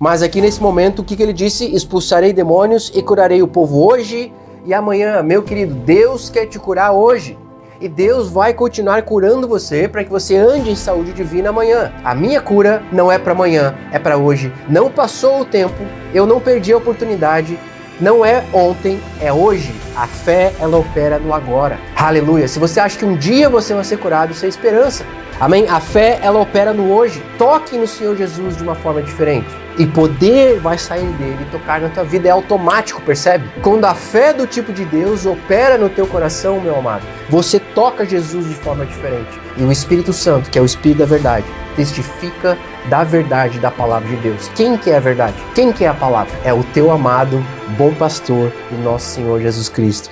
Mas aqui nesse momento, o que ele disse? Expulsarei demônios e curarei o povo hoje e amanhã. Meu querido, Deus quer te curar hoje. E Deus vai continuar curando você para que você ande em saúde divina amanhã. A minha cura não é para amanhã, é para hoje. Não passou o tempo, eu não perdi a oportunidade. Não é ontem, é hoje. A fé, ela opera no agora. Aleluia. Se você acha que um dia você vai ser curado, isso é esperança. Amém? A fé, ela opera no hoje. Toque no Senhor Jesus de uma forma diferente. E poder vai sair dele e tocar na tua vida. É automático, percebe? Quando a fé do tipo de Deus opera no teu coração, meu amado, você toca Jesus de forma diferente. E o Espírito Santo, que é o Espírito da verdade, testifica da verdade da palavra de Deus. Quem que é a verdade? Quem que é a palavra? É o teu amado, bom pastor, o nosso Senhor Jesus Cristo.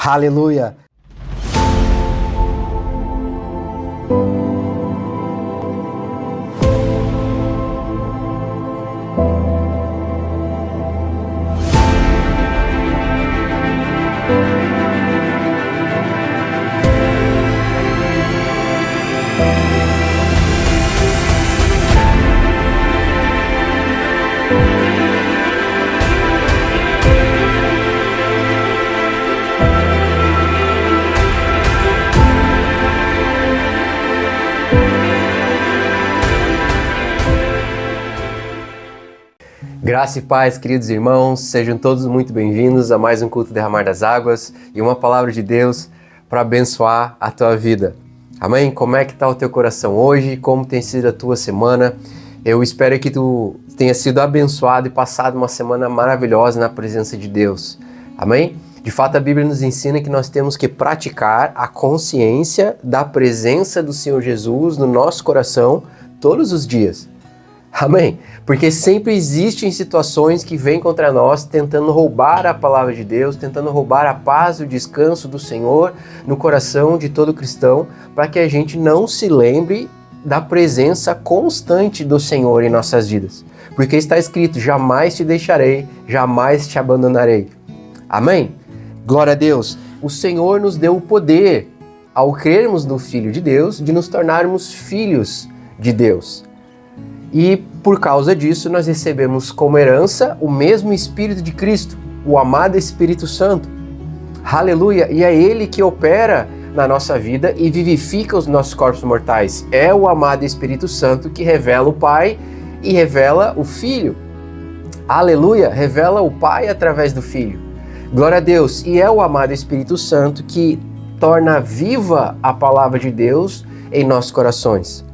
Aleluia! Graça e paz, queridos irmãos, sejam todos muito bem-vindos a mais um culto Derramar das Águas e uma palavra de Deus para abençoar a tua vida. Amém? Como é que está o teu coração hoje? Como tem sido a tua semana? Eu espero que tu tenha sido abençoado e passado uma semana maravilhosa na presença de Deus. Amém? De fato, a Bíblia nos ensina que nós temos que praticar a consciência da presença do Senhor Jesus no nosso coração todos os dias. Amém? Porque sempre existem situações que vêm contra nós tentando roubar a palavra de Deus, tentando roubar a paz e o descanso do Senhor no coração de todo cristão, para que a gente não se lembre da presença constante do Senhor em nossas vidas. Porque está escrito, jamais te deixarei, jamais te abandonarei. Amém? Glória a Deus. O Senhor nos deu o poder, ao crermos no Filho de Deus, de nos tornarmos filhos de Deus. E por causa disso nós recebemos como herança o mesmo Espírito de Cristo, o amado Espírito Santo. Aleluia! E é Ele que opera na nossa vida e vivifica os nossos corpos mortais. É o amado Espírito Santo que revela o Pai e revela o Filho. Aleluia! Revela o Pai através do Filho. Glória a Deus! E é o amado Espírito Santo que torna viva a palavra de Deus em nossos corações.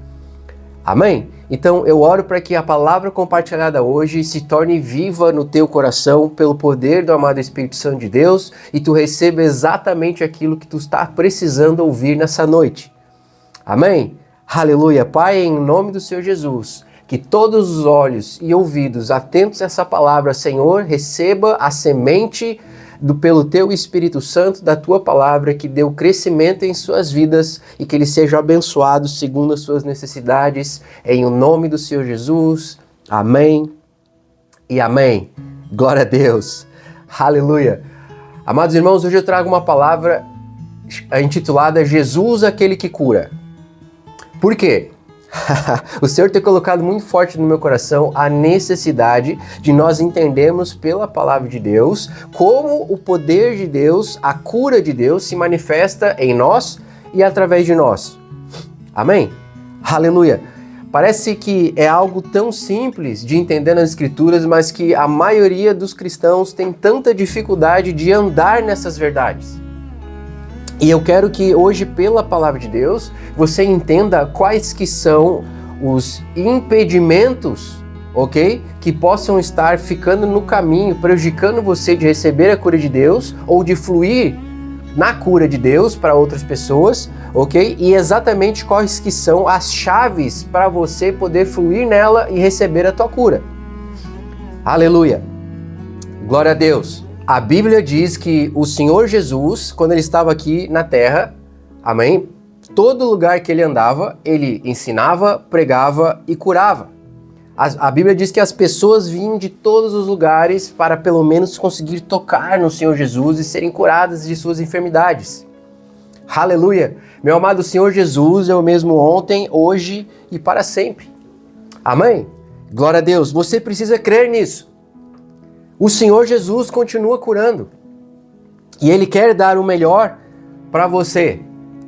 Amém? Então eu oro para que a palavra compartilhada hoje se torne viva no teu coração pelo poder do amado Espírito Santo de Deus e tu receba exatamente aquilo que tu está precisando ouvir nessa noite. Amém? Aleluia! Pai, em nome do Senhor Jesus, que todos os olhos e ouvidos atentos a essa palavra, Senhor, receba a semente pelo teu Espírito Santo da tua palavra, que dê o crescimento em suas vidas e que eles sejam abençoados segundo as suas necessidades, em o nome do Senhor Jesus. Amém e amém. Glória a Deus. Aleluia. Amados irmãos, hoje eu trago uma palavra intitulada Jesus, aquele que cura. Por quê? O Senhor tem colocado muito forte no meu coração a necessidade de nós entendermos pela palavra de Deus como o poder de Deus, a cura de Deus se manifesta em nós e através de nós. Amém? Aleluia! Parece que é algo tão simples de entender nas Escrituras, mas que a maioria dos cristãos tem tanta dificuldade de andar nessas verdades. E eu quero que hoje, pela palavra de Deus, você entenda quais que são os impedimentos, ok? Que possam estar ficando no caminho, prejudicando você de receber a cura de Deus ou de fluir na cura de Deus para outras pessoas, ok? E exatamente quais que são as chaves para você poder fluir nela e receber a tua cura. Aleluia! Glória a Deus! A Bíblia diz que o Senhor Jesus, quando ele estava aqui na terra, amém? Todo lugar que ele andava, ele ensinava, pregava e curava. A Bíblia diz que as pessoas vinham de todos os lugares para pelo menos conseguir tocar no Senhor Jesus e serem curadas de suas enfermidades. Aleluia! Meu amado Senhor Jesus é o mesmo ontem, hoje e para sempre. Amém? Glória a Deus, você precisa crer nisso. O Senhor Jesus continua curando. E Ele quer dar o melhor para você.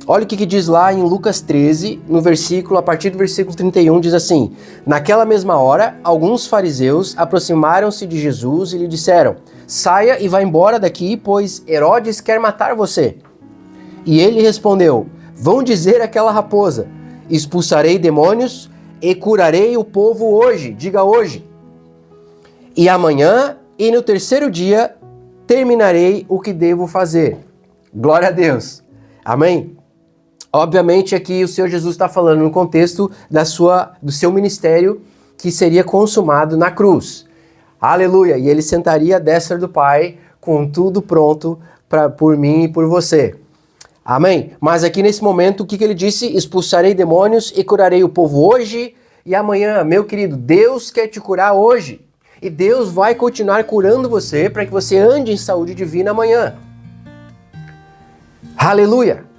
Olha o que diz lá em Lucas 13, a partir do versículo 31, diz assim: Naquela mesma hora, alguns fariseus aproximaram-se de Jesus e lhe disseram: Saia e vá embora daqui, pois Herodes quer matar você. E ele respondeu: Vão dizer àquela raposa: Expulsarei demônios e curarei o povo hoje, diga hoje. E amanhã e no terceiro dia terminarei o que devo fazer. Glória a Deus. Amém? Obviamente aqui o Senhor Jesus está falando no contexto do seu ministério que seria consumado na cruz. Aleluia! E ele sentaria à destra do Pai com tudo pronto por mim e por você. Amém? Mas aqui nesse momento, o que ele disse? Expulsarei demônios e curarei o povo hoje e amanhã. Meu querido, Deus quer te curar hoje. E Deus vai continuar curando você para que você ande em saúde divina amanhã. Aleluia!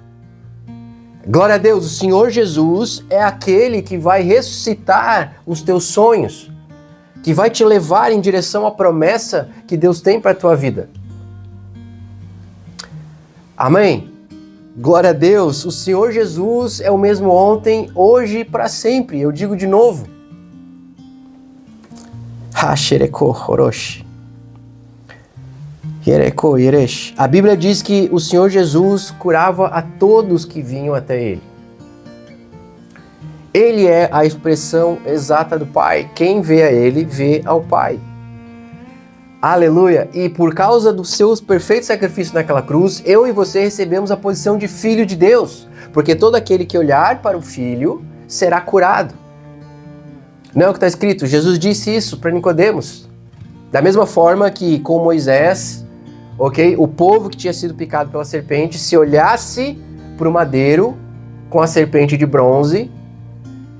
Glória a Deus, o Senhor Jesus é aquele que vai ressuscitar os teus sonhos, que vai te levar em direção à promessa que Deus tem para a tua vida. Amém? Glória a Deus, o Senhor Jesus é o mesmo ontem, hoje e para sempre. Eu digo de novo. A Bíblia diz que o Senhor Jesus curava a todos que vinham até Ele. Ele é a expressão exata do Pai. Quem vê a Ele, vê ao Pai. Aleluia! E por causa do seu perfeito sacrifício naquela cruz, eu e você recebemos a posição de filho de Deus. Porque todo aquele que olhar para o Filho será curado. Não é o que está escrito? Jesus disse isso para Nicodemos. Da mesma forma que com Moisés, o povo que tinha sido picado pela serpente, se olhasse para o madeiro com a serpente de bronze,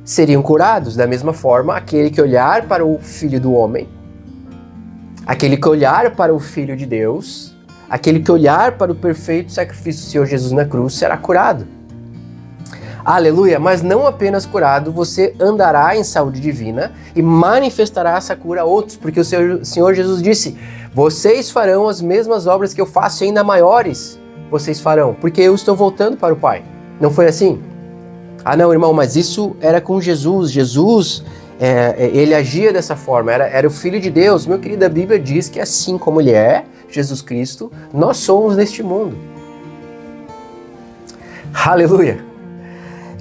seriam curados. Da mesma forma, aquele que olhar para o Filho do Homem, aquele que olhar para o Filho de Deus, aquele que olhar para o perfeito sacrifício do Senhor Jesus na cruz, será curado. Aleluia! Mas não apenas curado, você andará em saúde divina e manifestará essa cura a outros, porque o Senhor Jesus disse: vocês farão as mesmas obras que eu faço e ainda maiores vocês farão, porque eu estou voltando para o Pai. Não foi assim? Ah não, irmão, mas isso era com Jesus. Jesus, ele agia dessa forma, era o Filho de Deus. Meu querido, a Bíblia diz que assim como Ele é, Jesus Cristo, nós somos neste mundo. Aleluia!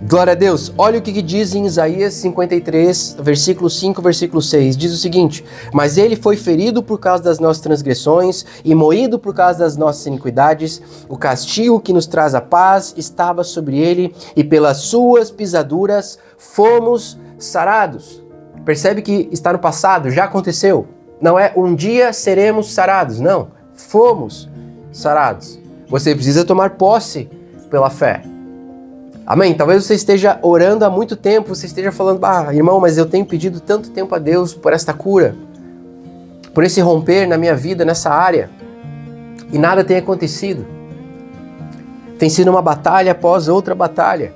Glória a Deus. Olha o que diz em Isaías 53, versículo 5, versículo 6. Diz o seguinte: Mas ele foi ferido por causa das nossas transgressões e moído por causa das nossas iniquidades. O castigo que nos traz a paz estava sobre ele, e pelas suas pisaduras fomos sarados. Percebe que está no passado, já aconteceu. Não é um dia seremos sarados, não. Fomos sarados. Você precisa tomar posse pela fé. Amém? Talvez você esteja orando há muito tempo, você esteja falando: irmão, mas eu tenho pedido tanto tempo a Deus por esta cura, por esse romper na minha vida, nessa área, e nada tem acontecido. Tem sido uma batalha após outra batalha.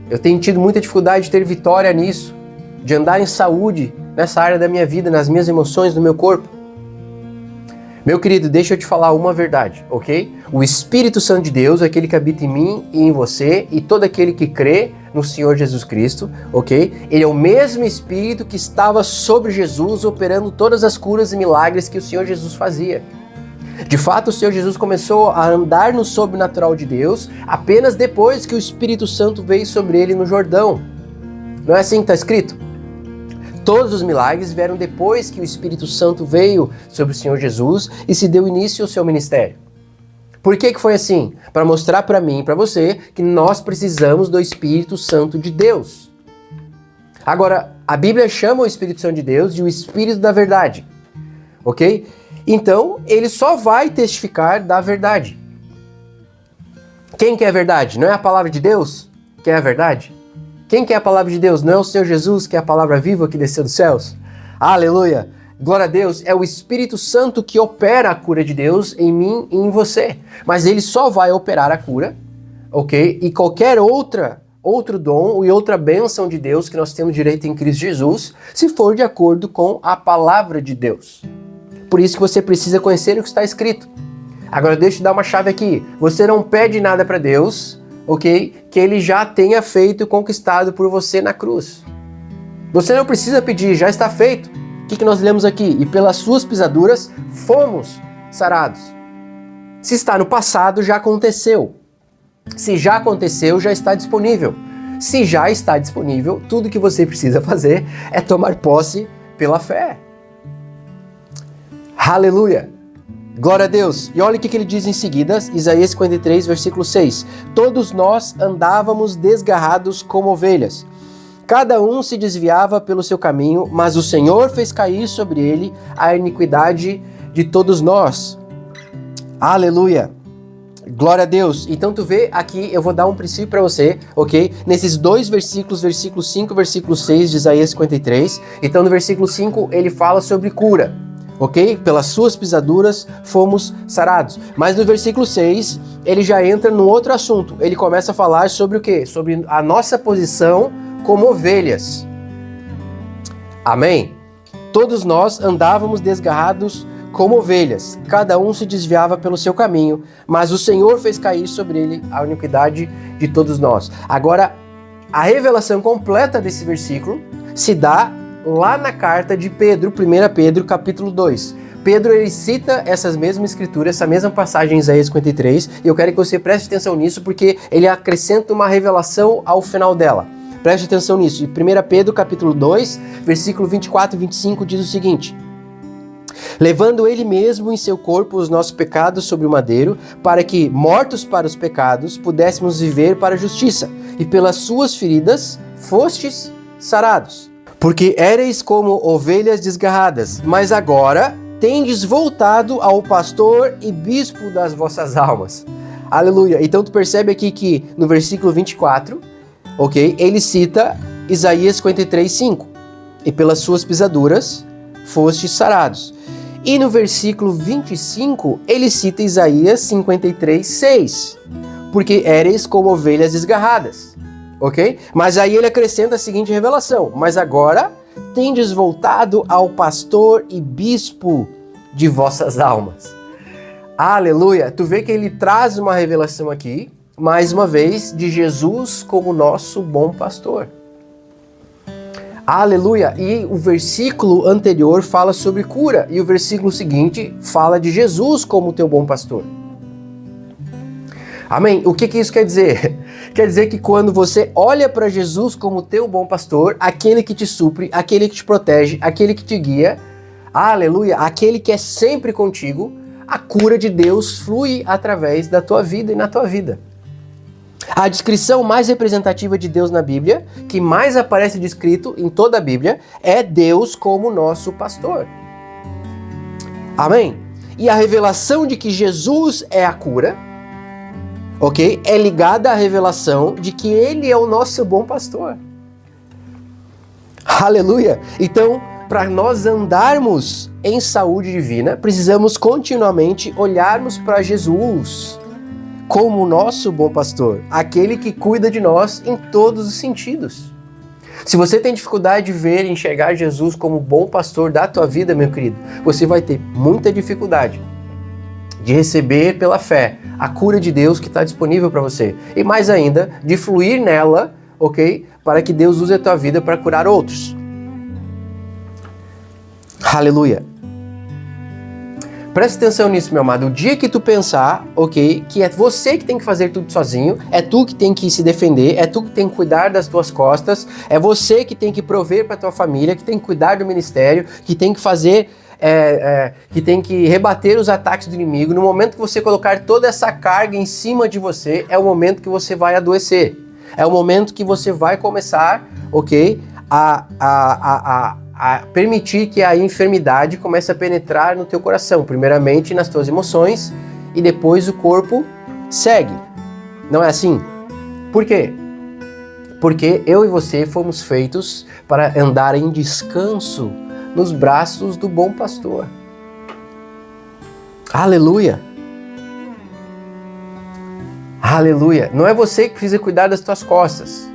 Eu tenho tido muita dificuldade de ter vitória nisso, de andar em saúde nessa área da minha vida, nas minhas emoções, no meu corpo. Meu querido, deixa eu te falar uma verdade, ok? O Espírito Santo de Deus, aquele que habita em mim e em você, e todo aquele que crê no Senhor Jesus Cristo, ok? Ele é o mesmo Espírito que estava sobre Jesus, operando todas as curas e milagres que o Senhor Jesus fazia. De fato, o Senhor Jesus começou a andar no sobrenatural de Deus apenas depois que o Espírito Santo veio sobre ele no Jordão. Não é assim que está escrito? Todos os milagres vieram depois que o Espírito Santo veio sobre o Senhor Jesus e se deu início ao seu ministério. Por que foi assim? Para mostrar para mim e para você que nós precisamos do Espírito Santo de Deus. Agora, a Bíblia chama o Espírito Santo de Deus de o Espírito da Verdade, ok? Então, ele só vai testificar da verdade. Quem que é a verdade? Não é a palavra de Deus que é a verdade? Quem que é a palavra de Deus? Não é o Senhor Jesus, que é a palavra viva que desceu dos céus? Aleluia! Glória a Deus! É o Espírito Santo que opera a cura de Deus em mim e em você. Mas ele só vai operar a cura, ok? E qualquer outra outro dom e outra bênção de Deus que nós temos direito em Cristo Jesus, se for de acordo com a palavra de Deus. Por isso que você precisa conhecer o que está escrito. Agora deixa eu dar uma chave aqui. Você não pede nada para Deus, ok? Que Ele já tenha feito e conquistado por você na cruz. Você não precisa pedir, já está feito. O que nós lemos aqui? E pelas suas pisaduras fomos sarados. Se está no passado, já aconteceu. Se já aconteceu, já está disponível. Se já está disponível, tudo que você precisa fazer é tomar posse pela fé. Aleluia! Glória a Deus! E olha o que ele diz em seguida, Isaías 53, versículo 6. Todos nós andávamos desgarrados como ovelhas. Cada um se desviava pelo seu caminho, mas o Senhor fez cair sobre ele a iniquidade de todos nós. Aleluia! Glória a Deus! Então tu vê aqui, eu vou dar um princípio para você, ok? Nesses dois versículos, versículo 5 e versículo 6 de Isaías 53. Então no versículo 5 ele fala sobre cura. Ok? Pelas suas pisaduras fomos sarados. Mas no versículo 6, ele já entra num outro assunto. Ele começa a falar sobre o quê? Sobre a nossa posição como ovelhas. Amém? Todos nós andávamos desgarrados como ovelhas. Cada um se desviava pelo seu caminho, mas o Senhor fez cair sobre ele a iniquidade de todos nós. Agora, a revelação completa desse versículo se dá lá na carta de Pedro, 1 Pedro, capítulo 2. Pedro, ele cita essas mesmas escrituras, essa mesma passagem em Isaías 53, e eu quero que você preste atenção nisso, porque ele acrescenta uma revelação ao final dela. Preste atenção nisso. 1 Pedro, capítulo 2, versículo 24 e 25, diz o seguinte: levando ele mesmo em seu corpo os nossos pecados sobre o madeiro, para que, mortos para os pecados, pudéssemos viver para a justiça, e pelas suas feridas fostes sarados. Porque éreis como ovelhas desgarradas, mas agora tendes voltado ao pastor e bispo das vossas almas. Aleluia! Então tu percebe aqui que no versículo 24, ok? Ele cita Isaías 53, 5. E pelas suas pisaduras fostes sarados. E no versículo 25, ele cita Isaías 53, 6. Porque éreis como ovelhas desgarradas. Ok? Mas aí ele acrescenta a seguinte revelação: mas agora tendes voltado ao pastor e bispo de vossas almas. Aleluia! Tu vê que ele traz uma revelação aqui, mais uma vez, de Jesus como nosso bom pastor. Aleluia! E o versículo anterior fala sobre cura, e o versículo seguinte fala de Jesus como teu bom pastor. Amém? O que isso quer dizer? Quer dizer que quando você olha para Jesus como teu bom pastor, aquele que te supre, aquele que te protege, aquele que te guia, aleluia, aquele que é sempre contigo, a cura de Deus flui através da tua vida e na tua vida. A descrição mais representativa de Deus na Bíblia, que mais aparece descrito em toda a Bíblia, é Deus como nosso pastor. Amém? E a revelação de que Jesus é a cura, ok? É ligada à revelação de que Ele é o nosso bom pastor. Aleluia! Então, para nós andarmos em saúde divina, precisamos continuamente olharmos para Jesus como o nosso bom pastor, aquele que cuida de nós em todos os sentidos. Se você tem dificuldade de ver e enxergar Jesus como bom pastor da tua vida, meu querido, você vai ter muita dificuldade de receber pela fé a cura de Deus que está disponível para você. E mais ainda, de fluir nela, ok? Para que Deus use a tua vida para curar outros. Aleluia! Presta atenção nisso, meu amado. O dia que tu pensar, ok, que é você que tem que fazer tudo sozinho, é tu que tem que se defender, é tu que tem que cuidar das tuas costas, é você que tem que prover para tua família, que tem que cuidar do ministério, que tem que fazer... que tem que rebater os ataques do inimigo. No momento que você colocar toda essa carga em cima de você, é o momento que você vai adoecer. É o momento que você vai começar, ok, a permitir que a enfermidade comece a penetrar no teu coração. Primeiramente nas tuas emoções e depois o corpo segue. Não é assim? Por quê? Porque eu e você fomos feitos para andar em descanso nos braços do bom pastor. Aleluia! Aleluia! Não é você que precisa cuidar das tuas costas.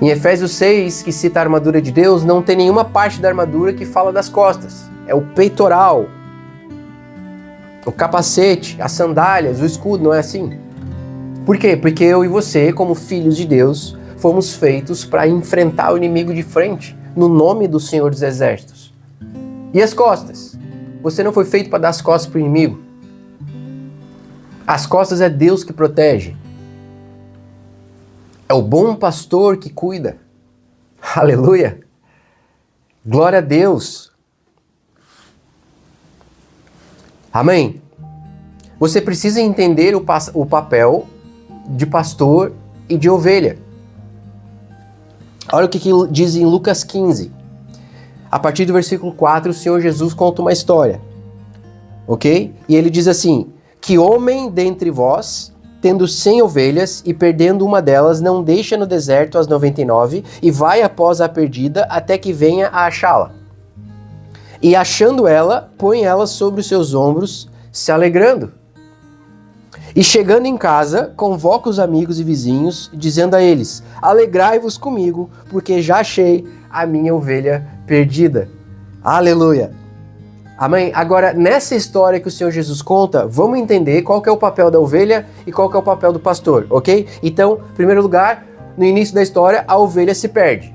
Em Efésios 6, que cita a armadura de Deus, não tem nenhuma parte da armadura que fala das costas. É o peitoral, o capacete, as sandálias, o escudo, não é assim? Por quê? Porque eu e você, como filhos de Deus, fomos feitos para enfrentar o inimigo de frente, no nome do Senhor dos Exércitos. E as costas? Você não foi feito para dar as costas para o inimigo. As costas é Deus que protege. É o bom pastor que cuida. Aleluia! Glória a Deus! Amém? Você precisa entender o papel de pastor e de ovelha. Olha o que diz em Lucas 15. A partir do versículo 4, o Senhor Jesus conta uma história. Ok? E ele diz assim: que homem dentre vós, tendo 100 ovelhas e perdendo uma delas, não deixa no deserto as 99 e vai após a perdida até que venha a achá-la. E achando ela, põe ela sobre os seus ombros, se alegrando. E chegando em casa, convoca os amigos e vizinhos, dizendo a eles: alegrai-vos comigo, porque já achei a minha ovelha perdida. Aleluia! Amém? Agora, nessa história que o Senhor Jesus conta, vamos entender qual que é o papel da ovelha e qual que é o papel do pastor, ok? Então, em primeiro lugar, no início da história, a ovelha se perde.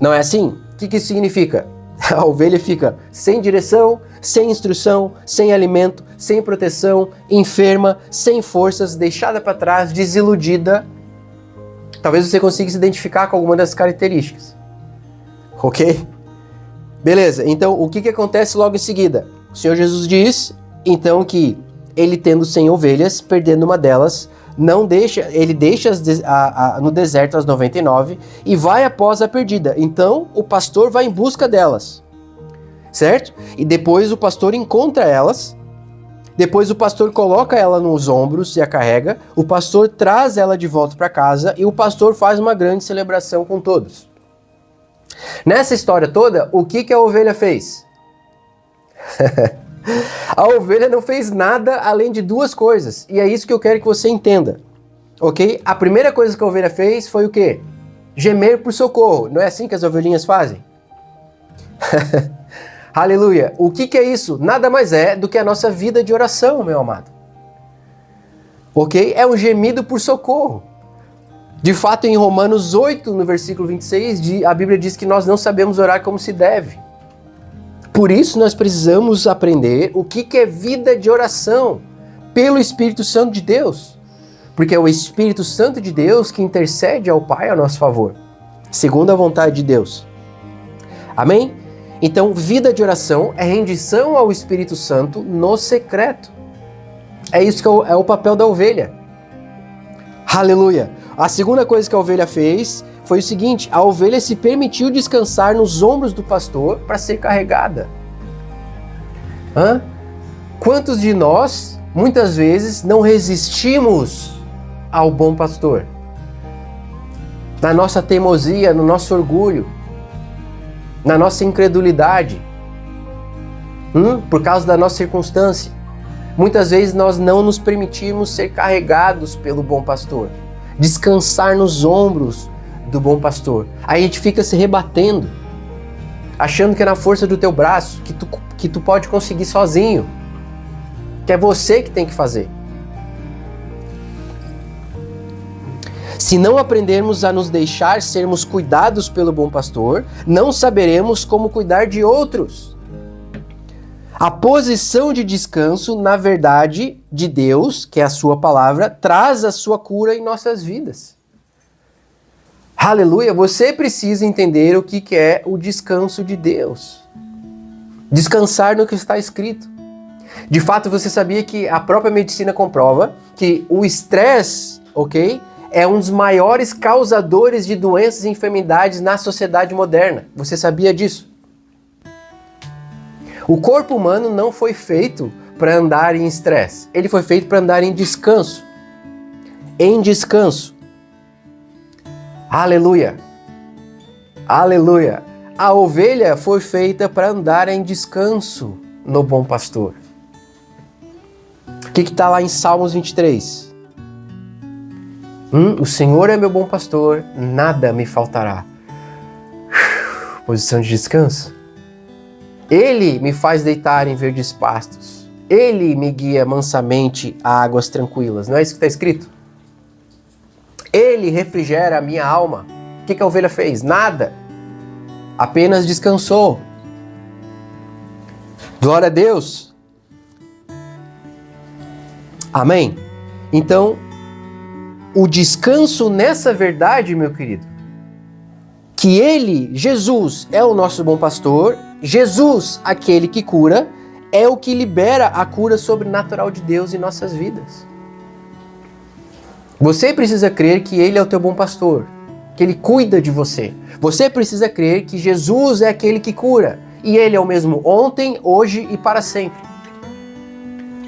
Não é assim? O que isso significa? A ovelha fica sem direção, sem instrução, sem alimento, sem proteção, enferma, sem forças, deixada para trás, desiludida. Talvez você consiga se identificar com alguma das características. Ok? Beleza, então o que acontece logo em seguida? O Senhor Jesus diz, então, que ele tendo 100 ovelhas, perdendo uma delas, ele deixa no deserto as 99 e vai após a perdida. Então, o pastor vai em busca delas, certo? E depois o pastor encontra elas, depois o pastor coloca ela nos ombros e a carrega, o pastor traz ela de volta para casa e o pastor faz uma grande celebração com todos. Nessa história toda, o que a ovelha fez? A ovelha não fez nada além de duas coisas, e é isso que eu quero que você entenda, ok? A primeira coisa que a ovelha fez foi o quê? Gemer por socorro. Não é assim que as ovelhinhas fazem? Aleluia! O que é isso? Nada mais é do que a nossa vida de oração, meu amado. Ok? É um gemido por socorro. De fato, em Romanos 8, no versículo 26, a Bíblia diz que nós não sabemos orar como se deve. Por isso, nós precisamos aprender o que é vida de oração pelo Espírito Santo de Deus. Porque é o Espírito Santo de Deus que intercede ao Pai a nosso favor, segundo a vontade de Deus. Amém? Então, vida de oração é rendição ao Espírito Santo no secreto. É isso que é o papel da ovelha. Aleluia! A segunda coisa que a ovelha fez foi o seguinte: a ovelha se permitiu descansar nos ombros do pastor para ser carregada. Quantos de nós, muitas vezes, não resistimos ao bom pastor? Na nossa teimosia, no nosso orgulho, na nossa incredulidade, por causa da nossa circunstância. Muitas vezes nós não nos permitimos ser carregados pelo bom pastor, descansar nos ombros do bom pastor. Aí a gente fica se rebatendo, achando que é na força do teu braço, que tu pode conseguir sozinho, que é você que tem que fazer. Se não aprendermos a nos deixar sermos cuidados pelo bom pastor, não saberemos como cuidar de outros. A posição de descanso, na verdade, de Deus, que é a sua palavra, traz a sua cura em nossas vidas. Aleluia! Você precisa entender o que é o descanso de Deus. Descansar no que está escrito. De fato, você sabia que a própria medicina comprova que o estresse, ok, é um dos maiores causadores de doenças e enfermidades na sociedade moderna. Você sabia disso? O corpo humano não foi feito para andar em estresse. Ele foi feito para andar em descanso. Em descanso. Aleluia! Aleluia! A ovelha foi feita para andar em descanso no bom pastor. O que está lá em Salmos 23? O Senhor é meu bom pastor, nada me faltará. Posição de descanso. Ele me faz deitar em verdes pastos. Ele me guia mansamente a águas tranquilas. Não é isso que está escrito? Ele refrigera a minha alma. O que a ovelha fez? Nada. Apenas descansou. Glória a Deus. Amém? Então, o descanso nessa verdade, meu querido, que Ele, Jesus, é o nosso bom pastor, Jesus, aquele que cura, é o que libera a cura sobrenatural de Deus em nossas vidas. Você precisa crer que Ele é o teu bom pastor, que Ele cuida de você. Você precisa crer que Jesus é aquele que cura, e Ele é o mesmo ontem, hoje e para sempre.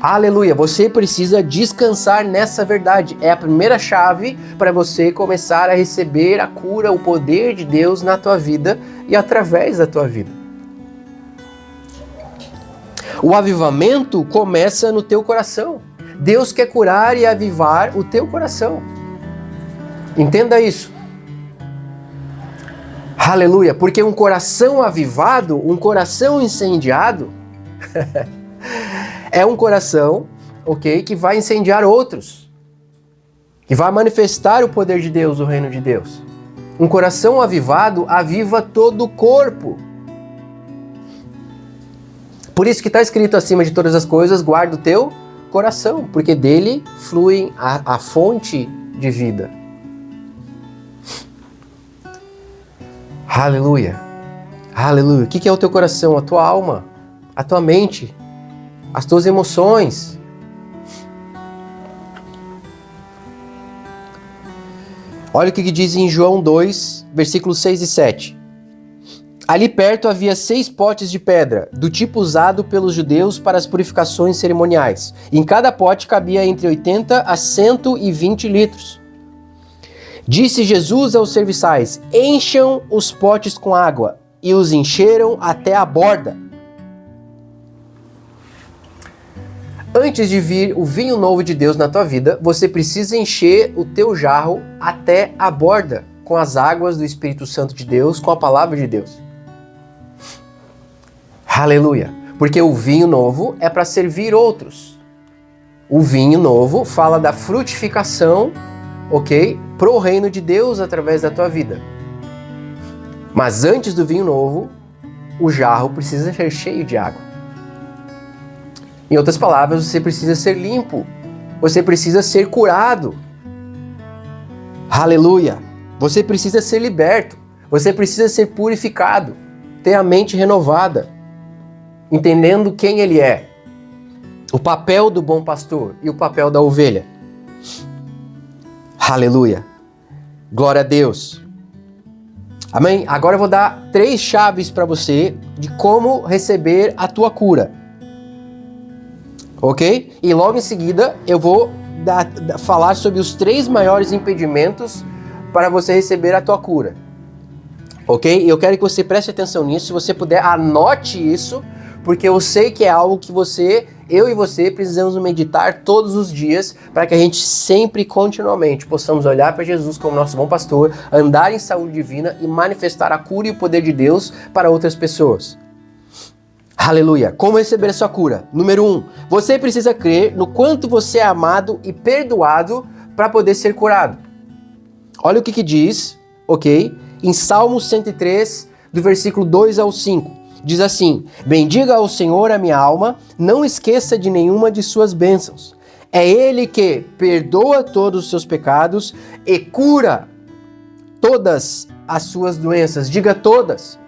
Aleluia! Você precisa descansar nessa verdade. É a primeira chave para você começar a receber a cura, o poder de Deus na tua vida e através da tua vida. O avivamento começa no teu coração. Deus quer curar e avivar o teu coração. Entenda isso. Aleluia! Porque um coração avivado, um coração incendiado, é um coração, ok, que vai incendiar outros. Que vai manifestar o poder de Deus, o reino de Deus. Um coração avivado aviva todo o corpo. Por isso que está escrito acima de todas as coisas, guarda o teu coração, porque dele flui a fonte de vida. Aleluia. Aleluia. O que é o teu coração? A tua alma, a tua mente, as tuas emoções. Olha o que diz em João 2, versículos 6 e 7. Ali perto havia 6 potes de pedra, do tipo usado pelos judeus para as purificações cerimoniais. Em cada pote cabia entre 80 a 120 litros. Disse Jesus aos serviçais: encham os potes com água, e os encheram até a borda. Antes de vir o vinho novo de Deus na tua vida, você precisa encher o teu jarro até a borda com as águas do Espírito Santo de Deus, com a palavra de Deus. Aleluia! Porque o vinho novo é para servir outros. O vinho novo fala da frutificação, ok? Pro reino de Deus através da tua vida. Mas antes do vinho novo, o jarro precisa ser cheio de água. Em outras palavras, você precisa ser limpo. Você precisa ser curado. Aleluia! Você precisa ser liberto. Você precisa ser purificado. Ter a mente renovada. Entendendo quem ele é. O papel do bom pastor e o papel da ovelha. Aleluia! Glória a Deus! Amém? Agora eu vou dar 3 chaves para você de como receber a tua cura. Ok? E logo em seguida eu vou falar sobre os 3 maiores impedimentos para você receber a tua cura. Ok? Eu quero que você preste atenção nisso. Se você puder, anote isso, porque eu sei que é algo que eu e você precisamos meditar todos os dias para que a gente sempre, continuamente, possamos olhar para Jesus como nosso bom pastor, andar em saúde divina e manifestar a cura e o poder de Deus para outras pessoas. Aleluia! Como receber a sua cura? Número 1, você precisa crer no quanto você é amado e perdoado para poder ser curado. Olha o que diz, ok? Em Salmo 103, do versículo 2 ao 5. Diz assim: bendiga ao Senhor a minha alma, não esqueça de nenhuma de suas bênçãos. É Ele que perdoa todos os seus pecados e cura todas as suas doenças. Diga todas.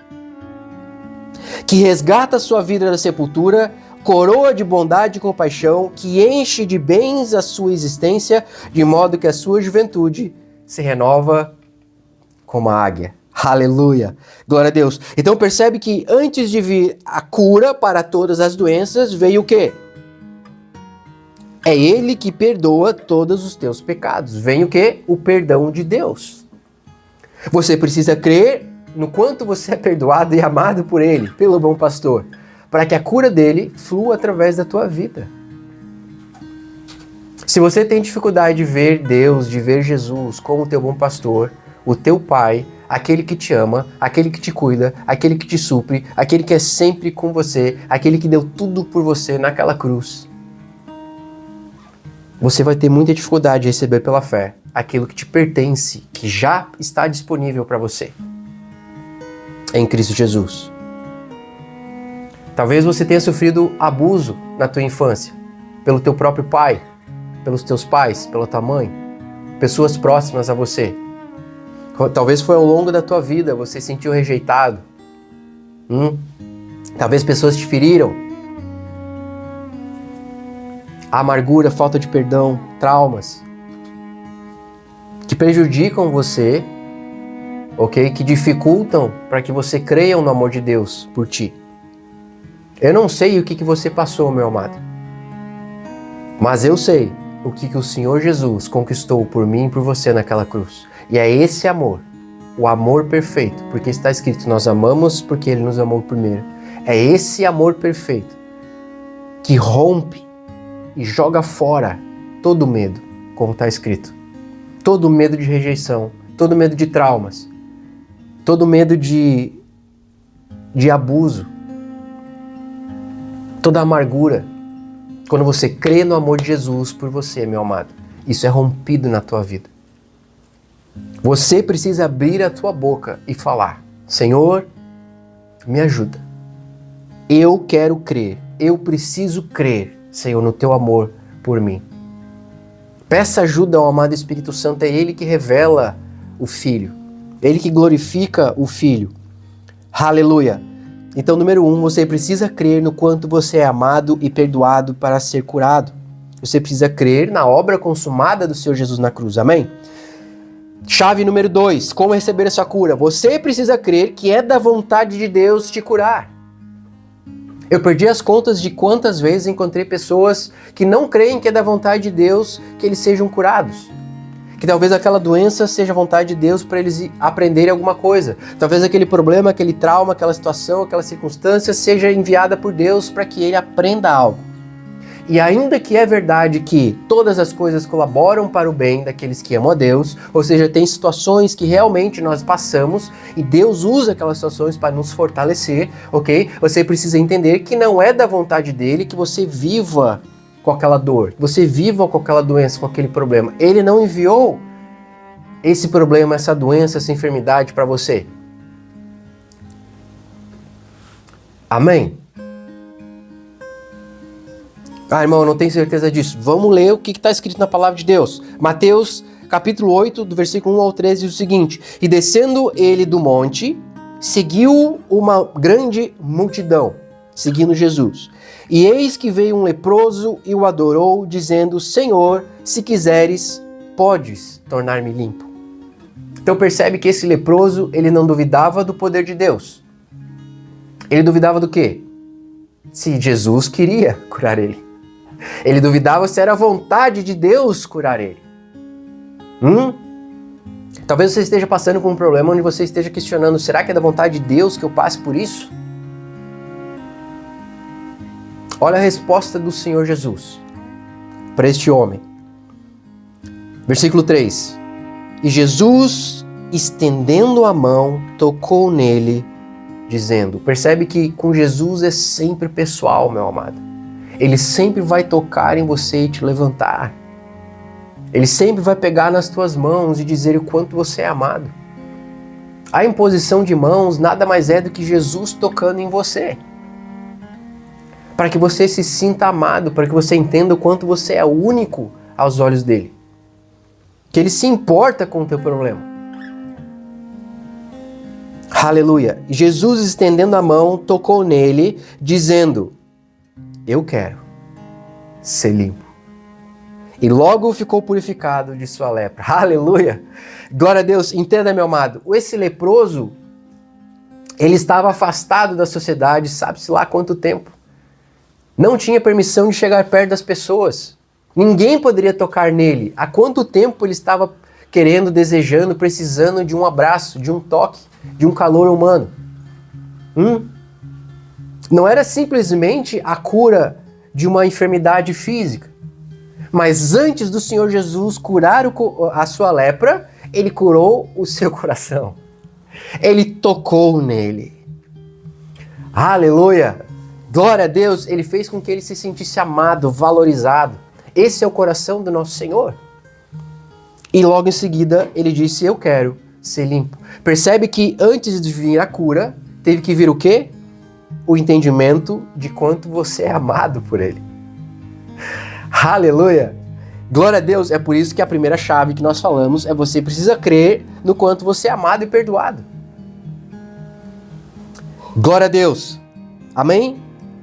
Que resgata a sua vida da sepultura, coroa de bondade e compaixão, que enche de bens a sua existência, de modo que a sua juventude se renova como a águia. Aleluia! Glória a Deus! Então percebe que antes de vir a cura para todas as doenças, veio o quê? É Ele que perdoa todos os teus pecados. Vem o quê? O perdão de Deus. Você precisa crer no quanto você é perdoado e amado por Ele, pelo bom pastor, para que a cura dele flua através da tua vida. Se você tem dificuldade de ver Deus, de ver Jesus como o teu bom pastor, o teu pai, aquele que te ama, aquele que te cuida, aquele que te supre, aquele que é sempre com você, aquele que deu tudo por você naquela cruz, você vai ter muita dificuldade de receber pela fé aquilo que te pertence, que já está disponível para você em Cristo Jesus. Talvez você tenha sofrido abuso na tua infância, pelo teu próprio pai, pelos teus pais, pela tua mãe, pessoas próximas a você. Talvez foi ao longo da tua vida, você se sentiu rejeitado. Talvez pessoas te feriram. Amargura, falta de perdão, traumas que prejudicam você, ok? Que dificultam para que você creia no amor de Deus por ti. Eu não sei o que você passou, meu amado, mas eu sei o que o Senhor Jesus conquistou por mim e por você naquela cruz. E é esse amor, o amor perfeito, porque está escrito, nós amamos porque Ele nos amou primeiro. É esse amor perfeito que rompe e joga fora todo medo, como está escrito. Todo medo de rejeição, todo medo de traumas, todo medo de abuso, toda amargura. Quando você crê no amor de Jesus por você, meu amado, isso é rompido na tua vida. Você precisa abrir a tua boca e falar, Senhor, me ajuda. Eu quero crer, eu preciso crer, Senhor, no teu amor por mim. Peça ajuda ao amado Espírito Santo, é Ele que revela o Filho, é Ele que glorifica o Filho. Aleluia! Então, número 1, você precisa crer no quanto você é amado e perdoado para ser curado. Você precisa crer na obra consumada do Senhor Jesus na cruz, amém? Chave número 2, como receber essa cura? Você precisa crer que é da vontade de Deus te curar. Eu perdi as contas de quantas vezes encontrei pessoas que não creem que é da vontade de Deus que eles sejam curados. Que talvez aquela doença seja a vontade de Deus para eles aprenderem alguma coisa. Talvez aquele problema, aquele trauma, aquela situação, aquela circunstância seja enviada por Deus para que ele aprenda algo. E ainda que é verdade que todas as coisas colaboram para o bem daqueles que amam a Deus, ou seja, tem situações que realmente nós passamos e Deus usa aquelas situações para nos fortalecer, ok? Você precisa entender que não é da vontade dele que você viva com aquela dor, que você viva com aquela doença, com aquele problema. Ele não enviou esse problema, essa doença, essa enfermidade para você. Amém? Irmão, eu não tenho certeza disso. Vamos ler o que está escrito na palavra de Deus. Mateus, capítulo 8, do versículo 1 ao 13, diz o seguinte: E descendo ele do monte, seguiu uma grande multidão, seguindo Jesus. E eis que veio um leproso e o adorou, dizendo, Senhor, se quiseres, podes tornar-me limpo. Então percebe que esse leproso, ele não duvidava do poder de Deus. Ele duvidava do quê? Se Jesus queria curar ele. Ele duvidava se era vontade de Deus curar ele. Talvez você esteja passando por um problema onde você esteja questionando, será que é da vontade de Deus que eu passe por isso? Olha a resposta do Senhor Jesus para este homem. Versículo 3. E Jesus, estendendo a mão, tocou nele, dizendo, percebe que com Jesus é sempre pessoal, meu amado. Ele sempre vai tocar em você e te levantar. Ele sempre vai pegar nas tuas mãos e dizer o quanto você é amado. A imposição de mãos nada mais é do que Jesus tocando em você. Para que você se sinta amado, para que você entenda o quanto você é único aos olhos dele. Que ele se importa com o teu problema. Aleluia. Jesus, estendendo a mão, tocou nele, dizendo, eu quero ser limpo. E logo ficou purificado de sua lepra. Aleluia. Glória a Deus. Entenda, meu amado, esse leproso, ele estava afastado da sociedade, sabe-se lá quanto tempo. Não tinha permissão de chegar perto das pessoas. Ninguém poderia tocar nele. Há quanto tempo ele estava querendo, desejando, precisando de um abraço, de um toque, de um calor humano? Não era simplesmente a cura de uma enfermidade física, Mas antes do Senhor Jesus curar a sua lepra, ele curou o seu coração. Ele tocou nele. Aleluia! Glória a Deus! Ele fez com que ele se sentisse amado, valorizado. Esse é o coração do nosso Senhor. E logo em seguida ele disse, eu quero ser limpo. Percebe que antes de vir a cura, teve que vir o quê? O entendimento de quanto você é amado por ele. Aleluia! Glória a Deus! É por isso que a primeira chave que nós falamos é você precisa crer no quanto você é amado e perdoado. Glória a Deus! Amém?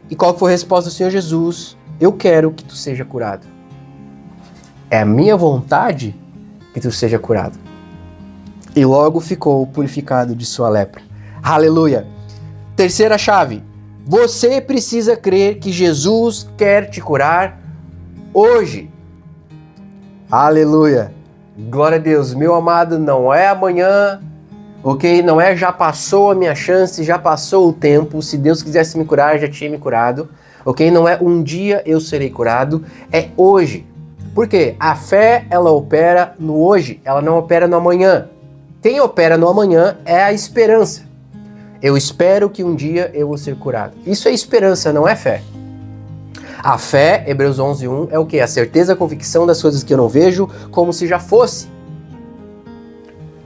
E qual foi a resposta do Senhor Jesus? Eu quero que tu seja curado. É a minha vontade que tu seja curado. E logo ficou purificado de sua lepra. Aleluia! Terceira chave. Você precisa crer que Jesus quer te curar hoje. Aleluia! Glória a Deus! Meu amado, não é amanhã, ok? Não é já passou a minha chance, já passou o tempo. Se Deus quisesse me curar, já tinha me curado. Ok? Não é um dia eu serei curado, é hoje. Por quê? A fé, ela opera no hoje, ela não opera no amanhã. Quem opera no amanhã é a esperança. Eu espero que um dia eu vou ser curado. Isso é esperança, não é fé. A fé, Hebreus 11:1, é o quê? A certeza, a convicção das coisas que eu não vejo, como se já fosse.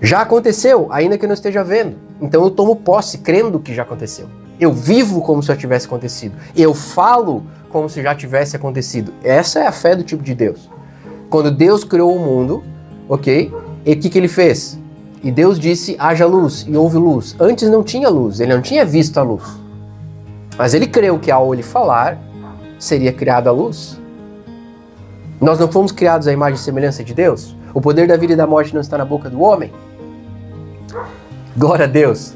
Já aconteceu, ainda que eu não esteja vendo. Então eu tomo posse, crendo que já aconteceu. Eu vivo como se já tivesse acontecido. Eu falo como se já tivesse acontecido. Essa é a fé do tipo de Deus. Quando Deus criou o mundo, ok? E o que ele fez? E Deus disse, haja luz, e houve luz. Antes não tinha luz, ele não tinha visto a luz. Mas ele creu que ao ele falar, seria criada a luz. Nós não fomos criados à imagem e semelhança de Deus? O poder da vida e da morte não está na boca do homem? Glória a Deus!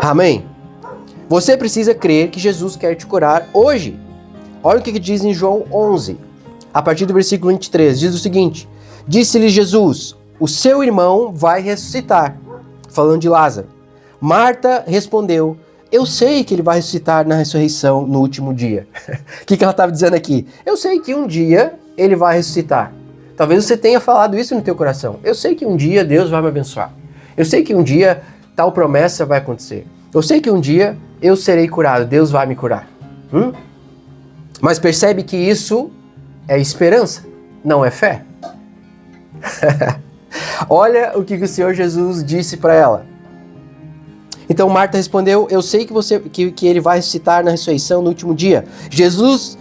Amém? Você precisa crer que Jesus quer te curar hoje. Olha o que diz em João 11, a partir do versículo 23. Diz o seguinte, disse-lhe Jesus, o seu irmão vai ressuscitar. Falando de Lázaro. Marta respondeu, eu sei que ele vai ressuscitar na ressurreição no último dia. O que ela estava dizendo aqui? Eu sei que um dia ele vai ressuscitar. Talvez você tenha falado isso no teu coração. Eu sei que um dia Deus vai me abençoar. Eu sei que um dia tal promessa vai acontecer. Eu sei que um dia eu serei curado. Deus vai me curar. Mas percebe que isso é esperança, não é fé. Olha o que o Senhor Jesus disse para ela. Então Marta respondeu, eu sei que ele vai ressuscitar na ressurreição no último dia. Jesus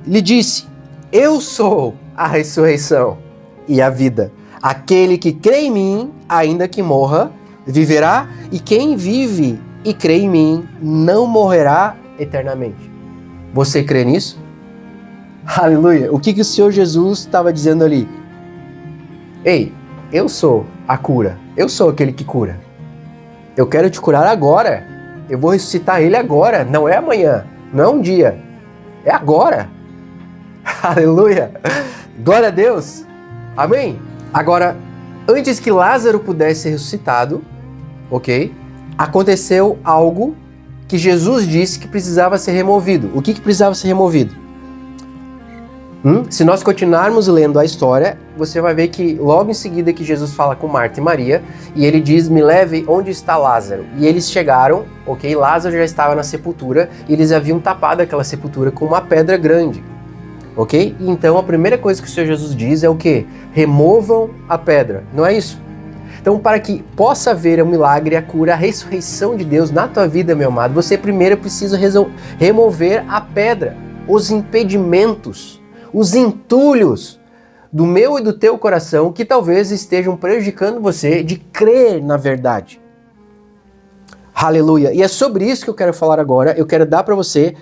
lhe disse, eu sou a ressurreição e a vida. Aquele que crê em mim, ainda que morra, viverá, e quem vive e crê em mim, não morrerá eternamente. Você crê nisso? Aleluia! O que o Senhor Jesus estava dizendo ali? Ei, eu sou a cura. Eu sou aquele que cura. Eu quero te curar agora. Eu vou ressuscitar ele agora. Não é amanhã. Não é um dia. É agora. Aleluia. Glória a Deus. Amém? Agora, antes que Lázaro pudesse ser ressuscitado, ok? Aconteceu algo que Jesus disse que precisava ser removido. O que precisava ser removido? Se nós continuarmos lendo a história, você vai ver que logo em seguida que Jesus fala com Marta e Maria, e ele diz, me leve onde está Lázaro. E eles chegaram, ok? Lázaro já estava na sepultura, e eles haviam tapado aquela sepultura com uma pedra grande, ok? Então a primeira coisa que o Senhor Jesus diz é o quê? Removam a pedra, não é isso? Então para que possa haver o milagre, a cura, a ressurreição de Deus na tua vida, meu amado, você primeiro precisa remover a pedra, os impedimentos, os entulhos do meu e do teu coração que talvez estejam prejudicando você de crer na verdade. Aleluia! E é sobre isso que eu quero falar agora. Eu quero dar para você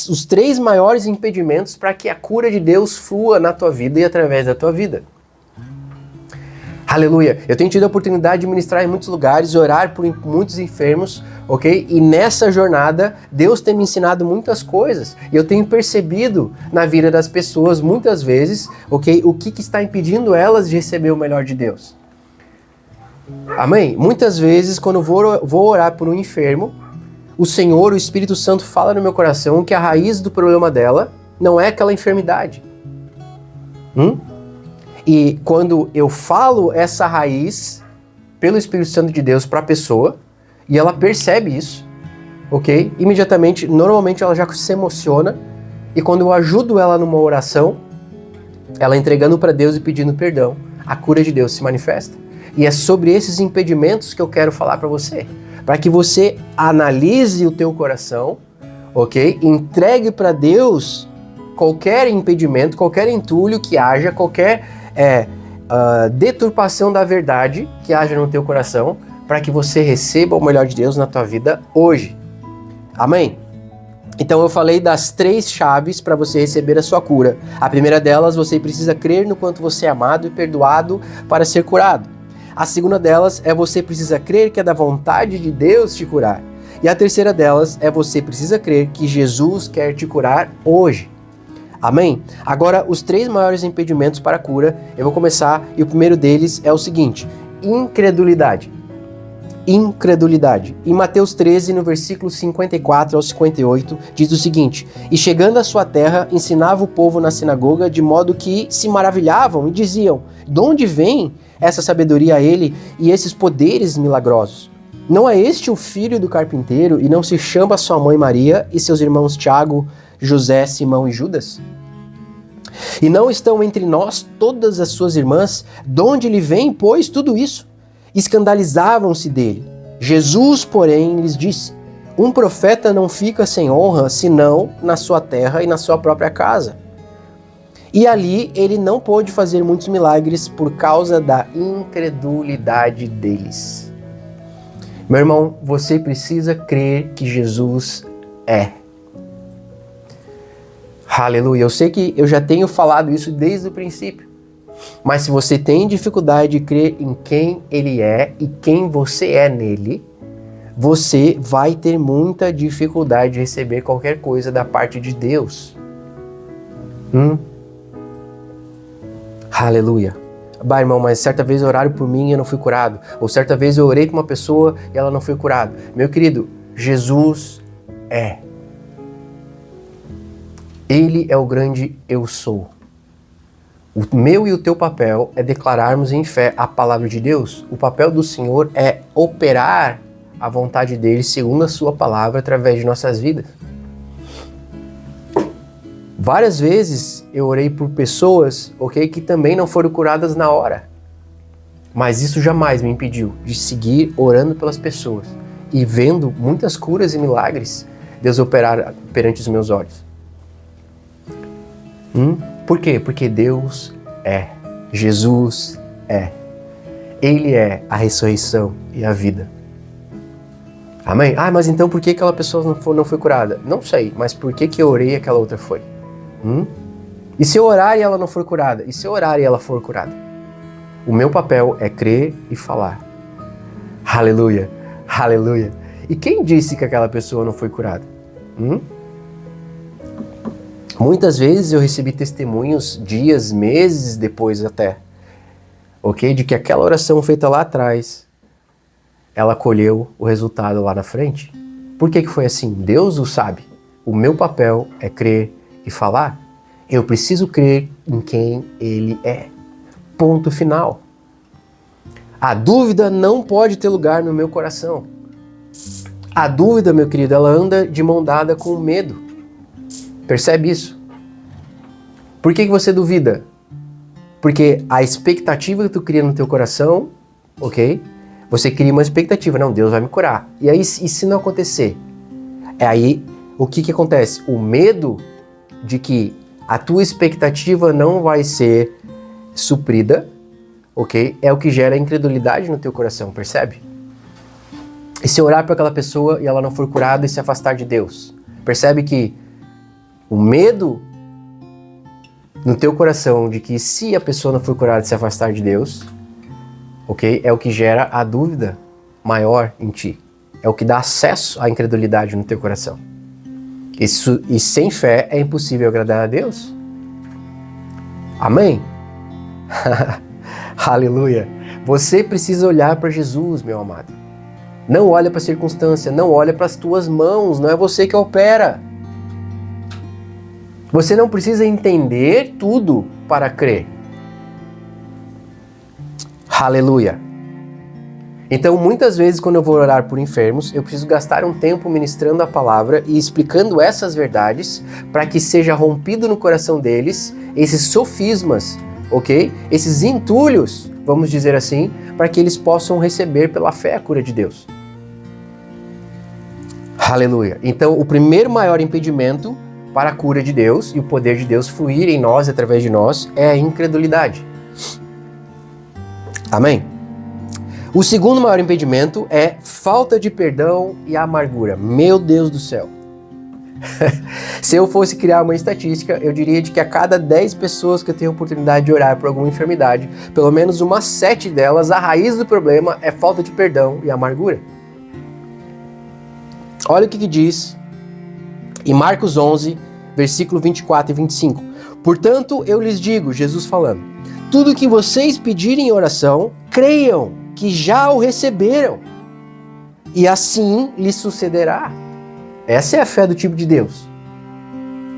os 3 maiores impedimentos para que a cura de Deus flua na tua vida e através da tua vida. Aleluia! Eu tenho tido a oportunidade de ministrar em muitos lugares, orar por muitos enfermos, ok? E nessa jornada, Deus tem me ensinado muitas coisas. E eu tenho percebido na vida das pessoas, muitas vezes, ok? O que está impedindo elas de receber o melhor de Deus. Amém? Muitas vezes, quando eu vou orar por um enfermo, o Senhor, o Espírito Santo fala no meu coração que a raiz do problema dela não é aquela enfermidade. E quando eu falo essa raiz pelo Espírito Santo de Deus para a pessoa, e ela percebe isso, ok? Imediatamente, normalmente ela já se emociona, e quando eu ajudo ela numa oração, ela entregando para Deus e pedindo perdão, a cura de Deus se manifesta. E é sobre esses impedimentos que eu quero falar para você, para que você analise o teu coração, ok? Entregue para Deus qualquer impedimento, qualquer entulho que haja, qualquer deturpação da verdade que haja no teu coração, para que você receba o melhor de Deus na tua vida hoje. Amém? Então eu falei das 3 chaves para você receber a sua cura. A primeira delas, você precisa crer no quanto você é amado e perdoado para ser curado. A segunda delas é você precisa crer que é da vontade de Deus te curar. E a terceira delas é você precisa crer que Jesus quer te curar hoje. Amém? Agora, os 3 maiores impedimentos para a cura, eu vou começar, e o primeiro deles é o seguinte: incredulidade. Incredulidade. Em Mateus 13, no versículo 54 ao 58, diz o seguinte: E chegando à sua terra, ensinava o povo na sinagoga, de modo que se maravilhavam e diziam: De onde vem essa sabedoria a ele e esses poderes milagrosos? Não é este o filho do carpinteiro, e não se chama sua mãe Maria e seus irmãos Tiago, José, Simão e Judas? E não estão entre nós todas as suas irmãs? De onde lhe vem, pois, tudo isso? Escandalizavam-se dele. Jesus, porém, lhes disse: Um profeta não fica sem honra, senão na sua terra e na sua própria casa. E ali ele não pôde fazer muitos milagres por causa da incredulidade deles. Meu irmão, você precisa crer que Jesus é. Aleluia. Eu sei que eu já tenho falado isso desde o princípio. Mas se você tem dificuldade de crer em quem Ele é e quem você é nele, você vai ter muita dificuldade de receber qualquer coisa da parte de Deus. Aleluia. Bah, irmão, mas certa vez oraram por mim e eu não fui curado. Ou certa vez eu orei por uma pessoa e ela não foi curada. Meu querido, Jesus é. Ele é o grande eu sou. O meu e o teu papel é declararmos em fé a palavra de Deus. O papel do Senhor é operar a vontade dele segundo a sua palavra através de nossas vidas. Várias vezes eu orei por pessoas, ok, que também não foram curadas na hora. Mas isso jamais me impediu de seguir orando pelas pessoas e vendo muitas curas e milagres Deus operar perante os meus olhos. Por quê? Porque Deus é. Jesus é. Ele é a ressurreição e a vida. Amém? Ah, mas então por que aquela pessoa não foi curada? Não sei, mas por que eu orei e aquela outra foi? E se eu orar e ela não for curada? E se eu orar e ela for curada? O meu papel é crer e falar. Aleluia, aleluia. E quem disse que aquela pessoa não foi curada? Muitas vezes eu recebi testemunhos dias, meses depois até, ok? De que aquela oração feita lá atrás, ela colheu o resultado lá na frente. Por que foi assim? Deus o sabe. O meu papel é crer e falar. Eu preciso crer em quem Ele é. Ponto final. A dúvida não pode ter lugar no meu coração. A dúvida, meu querido, ela anda de mão dada com o medo. Percebe isso? Por que você duvida? Porque a expectativa que tu cria no teu coração, ok? Você cria uma expectativa, não, Deus vai me curar. E aí, e se não acontecer? É aí, o que acontece? O medo de que a tua expectativa não vai ser suprida, ok? É o que gera incredulidade no teu coração, percebe? E se orar para aquela pessoa e ela não for curada e se afastar de Deus? Percebe que o medo no teu coração de que se a pessoa não for curada e se afastar de Deus, ok? É o que gera a dúvida maior em ti. É o que dá acesso à incredulidade no teu coração. Isso, e sem fé é impossível agradar a Deus. Amém? Aleluia. Você precisa olhar para Jesus, meu amado. Não olha para a circunstância, não olha para as tuas mãos, não é você que opera. Você não precisa entender tudo para crer. Aleluia. Então, muitas vezes, quando eu vou orar por enfermos, eu preciso gastar um tempo ministrando a palavra e explicando essas verdades para que seja rompido no coração deles esses sofismas, ok? Esses entulhos, vamos dizer assim, para que eles possam receber pela fé a cura de Deus. Aleluia. Então, o primeiro maior impedimento para a cura de Deus e o poder de Deus fluir em nós, através de nós, é a incredulidade. Amém? O segundo maior impedimento é falta de perdão e amargura. Meu Deus do céu. Se eu fosse criar uma estatística, eu diria de que a cada 10 pessoas que eu tenho a oportunidade de orar por alguma enfermidade, pelo menos umas 7 delas, a raiz do problema é falta de perdão e amargura. Olha o que diz em Marcos 11, versículo 24 e 25. Portanto, eu lhes digo, Jesus falando, tudo que vocês pedirem em oração, creiam que já o receberam, e assim lhes sucederá. Essa é a fé do tipo de Deus.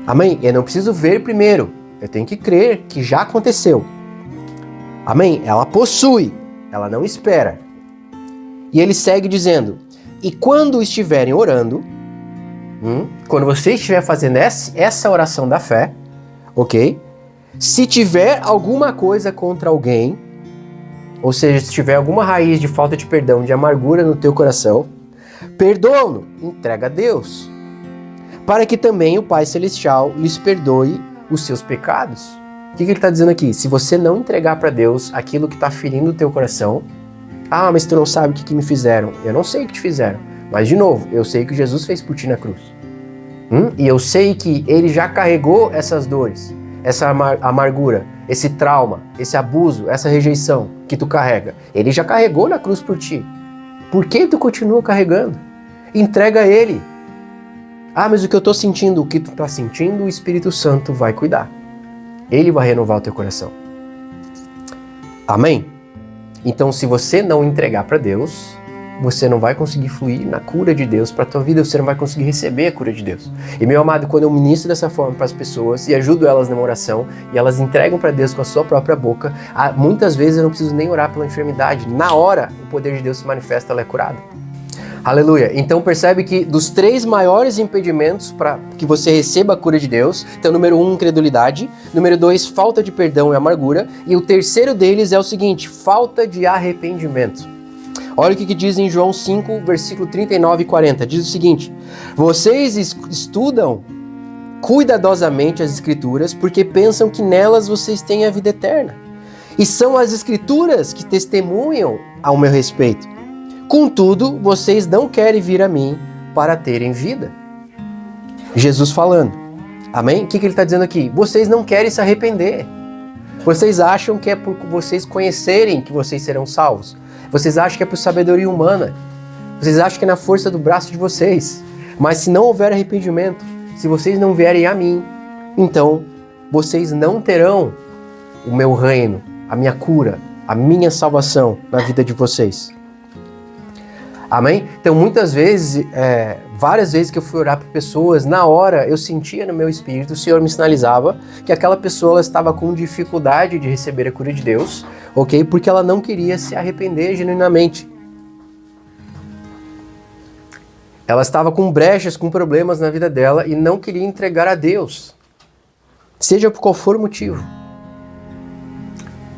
Amém? Eu não preciso ver primeiro, eu tenho que crer que já aconteceu. Amém? Ela possui, ela não espera. E ele segue dizendo, e quando estiverem orando, quando você estiver fazendo essa oração da fé, ok? Se tiver alguma coisa contra alguém, ou seja, se tiver alguma raiz de falta de perdão, de amargura no teu coração, perdoa-no, entrega a Deus, para que também o Pai Celestial lhes perdoe os seus pecados. O que ele está dizendo aqui? Se você não entregar para Deus aquilo que está ferindo o teu coração, mas tu não sabe o que me fizeram. Eu não sei o que te fizeram, mas de novo, eu sei que Jesus fez por ti na cruz. E eu sei que Ele já carregou essas dores, essa amargura, esse trauma, esse abuso, essa rejeição que tu carrega. Ele já carregou na cruz por ti. Por que tu continua carregando? Entrega a Ele. Mas o que eu estou sentindo, o que tu está sentindo, o Espírito Santo vai cuidar. Ele vai renovar o teu coração. Amém? Então, se você não entregar para Deus, você não vai conseguir fluir na cura de Deus para a tua vida, você não vai conseguir receber a cura de Deus. E meu amado, quando eu ministro dessa forma para as pessoas e ajudo elas numa oração e elas entregam para Deus com a sua própria boca, muitas vezes eu não preciso nem orar pela enfermidade. Na hora, o poder de Deus se manifesta, ela é curada. Aleluia. Então percebe que dos 3 maiores impedimentos para que você receba a cura de Deus, então número 1, incredulidade, número 2, falta de perdão e amargura, e o terceiro deles é o seguinte, falta de arrependimento. Olha o que diz em João 5, versículo 39 e 40. Diz o seguinte, vocês estudam cuidadosamente as Escrituras porque pensam que nelas vocês têm a vida eterna. E são as Escrituras que testemunham ao meu respeito. Contudo, vocês não querem vir a mim para terem vida. Jesus falando. Amém? O que ele está dizendo aqui? Vocês não querem se arrepender. Vocês acham que é por vocês conhecerem que vocês serão salvos. Vocês acham que é por sabedoria humana. Vocês acham que é na força do braço de vocês. Mas se não houver arrependimento, se vocês não vierem a mim, então vocês não terão o meu reino, a minha cura, a minha salvação na vida de vocês. Amém? Então muitas vezes, várias vezes que eu fui orar para pessoas, na hora eu sentia no meu espírito, o Senhor me sinalizava que aquela pessoa ela estava com dificuldade de receber a cura de Deus, ok? Porque ela não queria se arrepender genuinamente. Ela estava com brechas, com problemas na vida dela e não queria entregar a Deus, seja por qual for o motivo.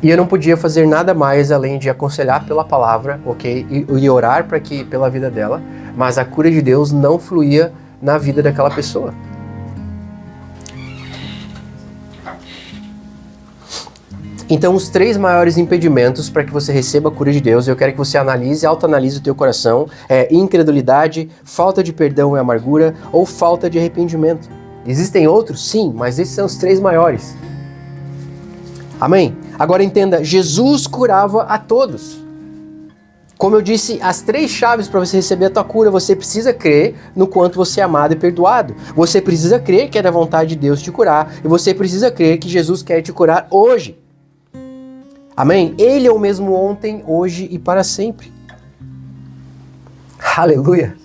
E eu não podia fazer nada mais além de aconselhar pela palavra, ok? E orar pela vida dela, mas a cura de Deus não fluía na vida daquela pessoa. Então, os 3 maiores impedimentos para que você receba a cura de Deus, eu quero que você analise, autoanalise o teu coração, incredulidade, falta de perdão e amargura ou falta de arrependimento. Existem outros? Sim, mas esses são os 3 maiores. Amém? Agora entenda, Jesus curava a todos. Como eu disse, as 3 chaves para você receber a tua cura, você precisa crer no quanto você é amado e perdoado. Você precisa crer que é da vontade de Deus te curar. E você precisa crer que Jesus quer te curar hoje. Amém? Ele é o mesmo ontem, hoje e para sempre. Aleluia!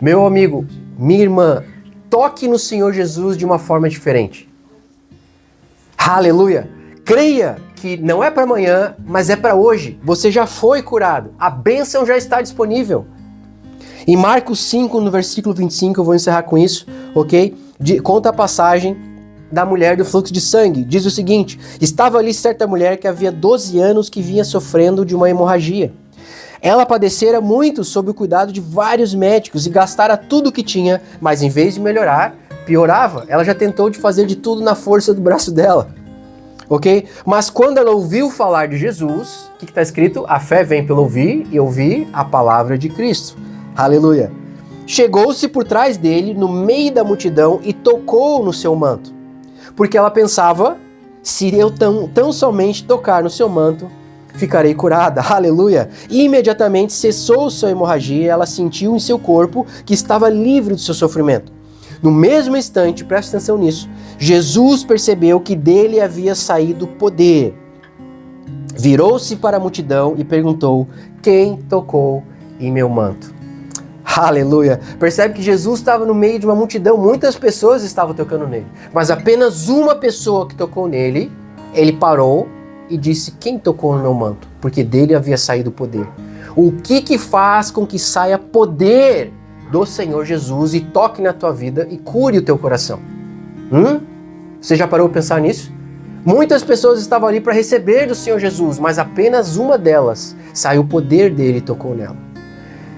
Meu amigo, minha irmã, toque no Senhor Jesus de uma forma diferente. Aleluia! Creia que não é para amanhã, mas é para hoje. Você já foi curado. A bênção já está disponível. Em Marcos 5, no versículo 25, eu vou encerrar com isso, ok? Conta a passagem da mulher do fluxo de sangue. Diz o seguinte: estava ali certa mulher que havia 12 anos que vinha sofrendo de uma hemorragia. Ela padecera muito sob o cuidado de vários médicos e gastara tudo o que tinha, mas em vez de melhorar, piorava. Ela já tentou de fazer de tudo na força do braço dela. Ok? Mas quando ela ouviu falar de Jesus, o que está escrito? A fé vem pelo ouvir e ouvir a palavra de Cristo. Aleluia! Chegou-se por trás dele, no meio da multidão, e tocou no seu manto. Porque ela pensava, se eu tão somente tocar no seu manto, ficarei curada. Aleluia! E imediatamente cessou sua hemorragia e ela sentiu em seu corpo que estava livre do seu sofrimento. No mesmo instante, preste atenção nisso, Jesus percebeu que dele havia saído poder. Virou-se para a multidão e perguntou: quem tocou em meu manto? Aleluia! Percebe que Jesus estava no meio de uma multidão, muitas pessoas estavam tocando nele, mas apenas uma pessoa que tocou nele, ele parou e disse: quem tocou no meu manto? Porque dele havia saído poder. O que faz com que saia poder do Senhor Jesus e toque na tua vida e cure o teu coração? Você já parou para pensar nisso? Muitas pessoas estavam ali para receber do Senhor Jesus, mas apenas uma delas saiu o poder dele e tocou nela.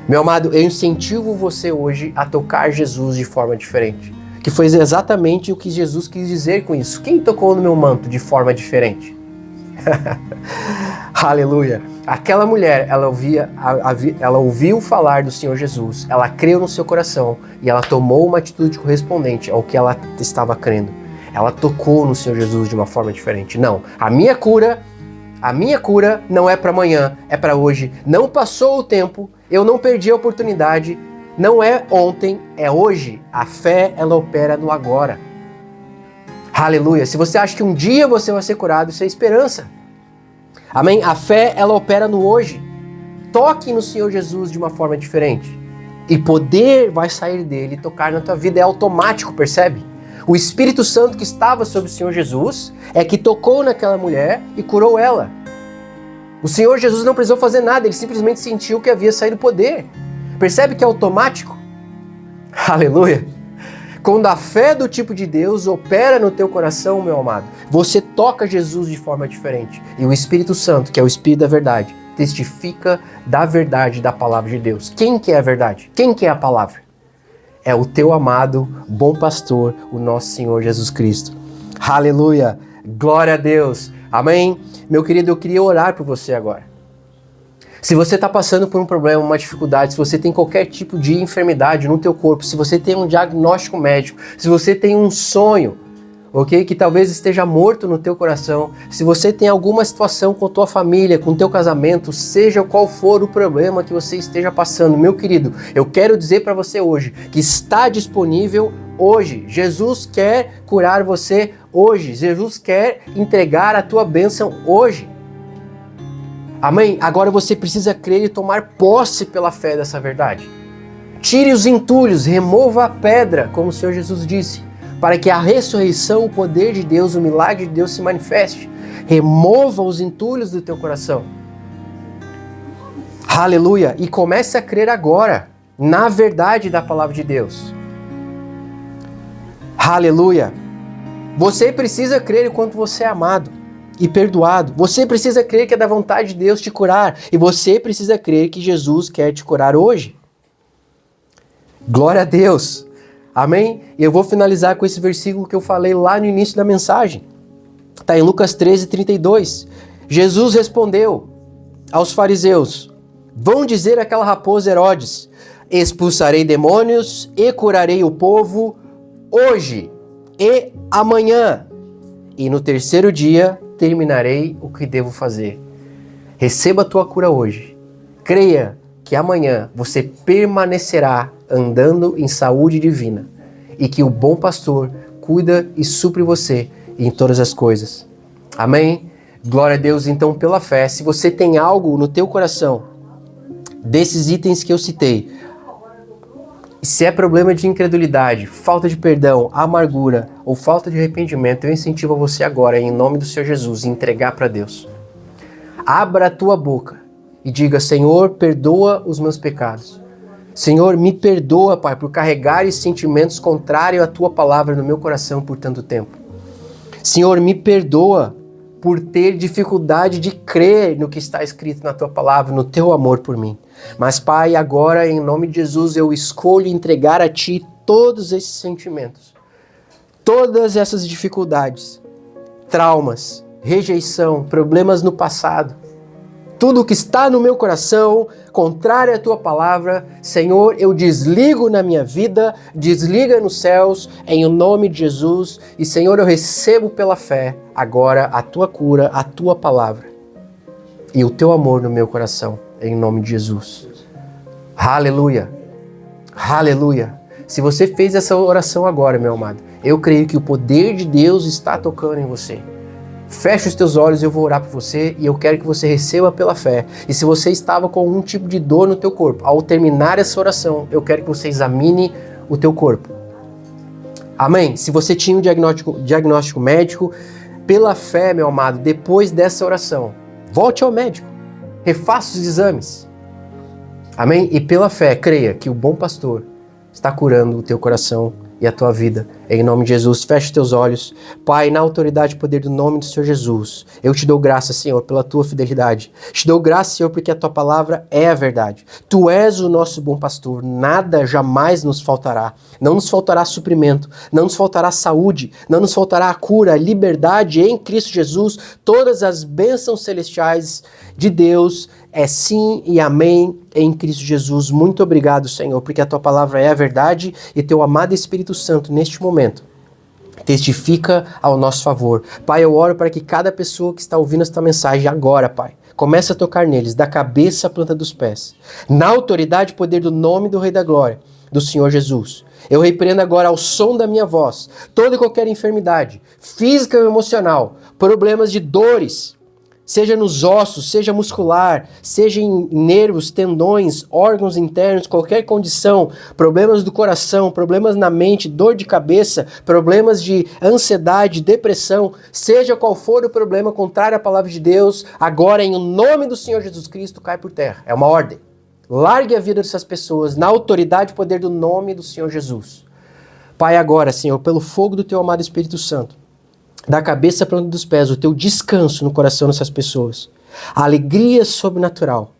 Meu amado, eu incentivo você hoje a tocar Jesus de forma diferente. Que foi exatamente o que Jesus quis dizer com isso. Quem tocou no meu manto de forma diferente? Aleluia! Aquela mulher, ela ouviu falar do Senhor Jesus, ela creu no seu coração e ela tomou uma atitude correspondente ao que ela estava crendo. Ela tocou no Senhor Jesus de uma forma diferente. Não, a minha cura não é para amanhã, é para hoje. Não passou o tempo, eu não perdi a oportunidade, não é ontem, é hoje. A fé, ela opera no agora. Aleluia! Se você acha que um dia você vai ser curado, isso é esperança. Amém? A fé, ela opera no hoje. Toque no Senhor Jesus de uma forma diferente. E poder vai sair dele e tocar na tua vida. É automático, percebe? O Espírito Santo que estava sobre o Senhor Jesus é que tocou naquela mulher e curou ela. O Senhor Jesus não precisou fazer nada, ele simplesmente sentiu que havia saído poder. Percebe que é automático? Aleluia! Quando a fé do tipo de Deus opera no teu coração, meu amado, você toca Jesus de forma diferente. E o Espírito Santo, que é o Espírito da verdade, testifica da verdade da palavra de Deus. Quem que é a verdade? Quem que é a palavra? É o teu amado, bom pastor, o nosso Senhor Jesus Cristo. Aleluia! Glória a Deus! Amém? Meu querido, eu queria orar por você agora. Se você está passando por um problema, uma dificuldade, se você tem qualquer tipo de enfermidade no teu corpo, se você tem um diagnóstico médico, se você tem um sonho, ok, que talvez esteja morto no teu coração, se você tem alguma situação com a tua família, com o teu casamento, seja qual for o problema que você esteja passando, meu querido, eu quero dizer para você hoje que está disponível hoje. Jesus quer curar você hoje. Jesus quer entregar a tua bênção hoje. Amém? Agora você precisa crer e tomar posse pela fé dessa verdade. Tire os entulhos, remova a pedra, como o Senhor Jesus disse, para que a ressurreição, o poder de Deus, o milagre de Deus se manifeste. Remova os entulhos do teu coração. Aleluia! E comece a crer agora na verdade da palavra de Deus. Aleluia! Você precisa crer enquanto você é amado e perdoado. Você precisa crer que é da vontade de Deus te curar. E você precisa crer que Jesus quer te curar hoje. Glória a Deus. Amém? E eu vou finalizar com esse versículo que eu falei lá no início da mensagem. Está em Lucas 13:32. Jesus respondeu aos fariseus: vão dizer àquela raposa Herodes: expulsarei demônios e curarei o povo hoje e amanhã. E no terceiro dia terminarei o que devo fazer. Receba a tua cura hoje. Creia que amanhã você permanecerá andando em saúde divina e que o bom pastor cuida e supre você em todas as coisas. Amém? Glória a Deus. Então, pela fé, se você tem algo no teu coração desses itens que eu citei, E se é problema de incredulidade, falta de perdão, amargura ou falta de arrependimento, eu incentivo você agora, em nome do Senhor Jesus, a entregar para Deus. Abra a tua boca e diga: Senhor, perdoa os meus pecados. Senhor, me perdoa, Pai, por carregar esses sentimentos contrários à tua palavra no meu coração por tanto tempo. Senhor, me perdoa por ter dificuldade de crer no que está escrito na tua palavra, no teu amor por mim. Mas, Pai, agora, em nome de Jesus, eu escolho entregar a ti todos esses sentimentos, todas essas dificuldades, traumas, rejeição, problemas no passado, tudo que está no meu coração, contrário à tua palavra, Senhor, eu desligo na minha vida, desliga nos céus, em nome de Jesus. E, Senhor, eu recebo pela fé agora a tua cura, a tua palavra e o teu amor no meu coração, em nome de Jesus. Aleluia, aleluia. Se você fez essa oração agora, meu amado, eu creio que o poder de Deus está tocando em você. Feche os teus olhos, eu vou orar por você e eu quero que você receba pela fé. E se você estava com algum tipo de dor no teu corpo, ao terminar essa oração, eu quero que você examine o teu corpo. Amém? Se você tinha um diagnóstico médico, pela fé, meu amado, depois dessa oração, volte ao médico, refaça os exames. Amém? E pela fé, creia que o bom pastor está curando o teu coração e a tua vida. Em nome de Jesus, feche os teus olhos. Pai, na autoridade e poder do nome do Senhor Jesus, eu te dou graça, Senhor, pela tua fidelidade. Te dou graça, Senhor, porque a tua palavra é a verdade. Tu és o nosso bom pastor, nada jamais nos faltará. Não nos faltará suprimento, não nos faltará saúde, não nos faltará a cura, a liberdade em Cristo Jesus. Todas as bênçãos celestiais de Deus é sim e amém em Cristo Jesus. Muito obrigado, Senhor, porque a tua palavra é a verdade e teu amado Espírito Santo, neste momento, testifica ao nosso favor. Pai, eu oro para que cada pessoa que está ouvindo esta mensagem agora, Pai, comece a tocar neles, da cabeça à planta dos pés, na autoridade e poder do nome do Rei da Glória, do Senhor Jesus. Eu repreendo agora ao som da minha voz toda e qualquer enfermidade, física ou emocional, problemas de dores, seja nos ossos, seja muscular, seja em nervos, tendões, órgãos internos, qualquer condição, problemas do coração, problemas na mente, dor de cabeça, problemas de ansiedade, depressão, seja qual for o problema contrário à palavra de Deus, agora em nome do Senhor Jesus Cristo cai por terra. É uma ordem. Largue a vida dessas pessoas na autoridade e poder do nome do Senhor Jesus. Pai, agora, Senhor, pelo fogo do teu amado Espírito Santo, da cabeça para dos pés, o teu descanso no coração dessas pessoas. A alegria sobrenatural.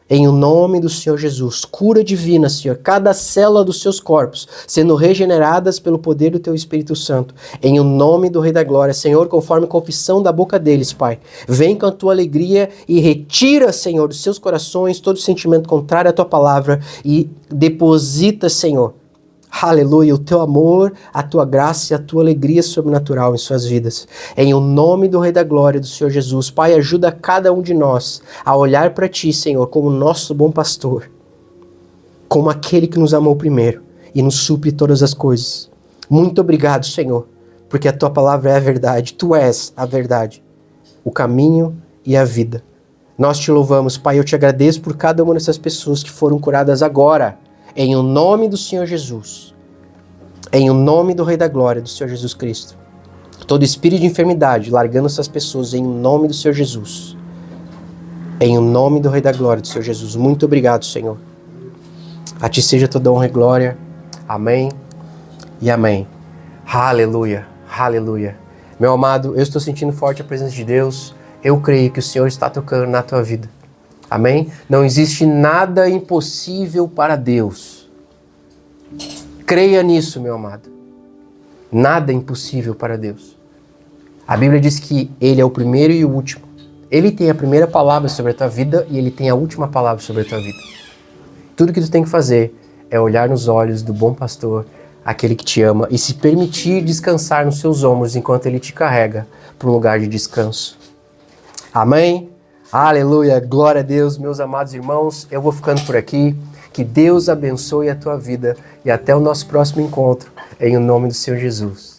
Em o nome do Senhor Jesus. Cura divina, Senhor. Cada célula dos seus corpos sendo regeneradas pelo poder do teu Espírito Santo. Em o nome do Rei da Glória. Senhor, conforme a confissão da boca deles, Pai. Vem com a tua alegria e retira, Senhor, dos seus corações todo sentimento contrário à tua palavra e deposita, Senhor, aleluia, o teu amor, a tua graça e a tua alegria sobrenatural em suas vidas. Em o nome do Rei da Glória, do Senhor Jesus. Pai, ajuda cada um de nós a olhar para ti, Senhor, como nosso bom pastor, como aquele que nos amou primeiro e nos supre todas as coisas. Muito obrigado, Senhor, porque a tua palavra é a verdade. Tu és a verdade, o caminho e a vida. Nós te louvamos, Pai, eu te agradeço por cada uma dessas pessoas que foram curadas agora, em o nome do Senhor Jesus, em o nome do Rei da Glória, do Senhor Jesus Cristo. Todo espírito de enfermidade, largando essas pessoas em nome do Senhor Jesus. Em o nome do Rei da Glória, do Senhor Jesus. Muito obrigado, Senhor. A ti seja toda honra e glória. Amém e amém. Aleluia, aleluia. Meu amado, eu estou sentindo forte a presença de Deus. Eu creio que o Senhor está tocando na tua vida. Amém? Não existe nada impossível para Deus. Creia nisso, meu amado. Nada é impossível para Deus. A Bíblia diz que Ele é o primeiro e o último. Ele tem a primeira palavra sobre a tua vida e Ele tem a última palavra sobre a tua vida. Tudo que tu tem que fazer é olhar nos olhos do bom pastor, aquele que te ama, e se permitir descansar nos seus ombros enquanto Ele te carrega para um lugar de descanso. Amém? Aleluia, glória a Deus, meus amados irmãos, eu vou ficando por aqui, que Deus abençoe a tua vida e até o nosso próximo encontro, em nome do Senhor Jesus.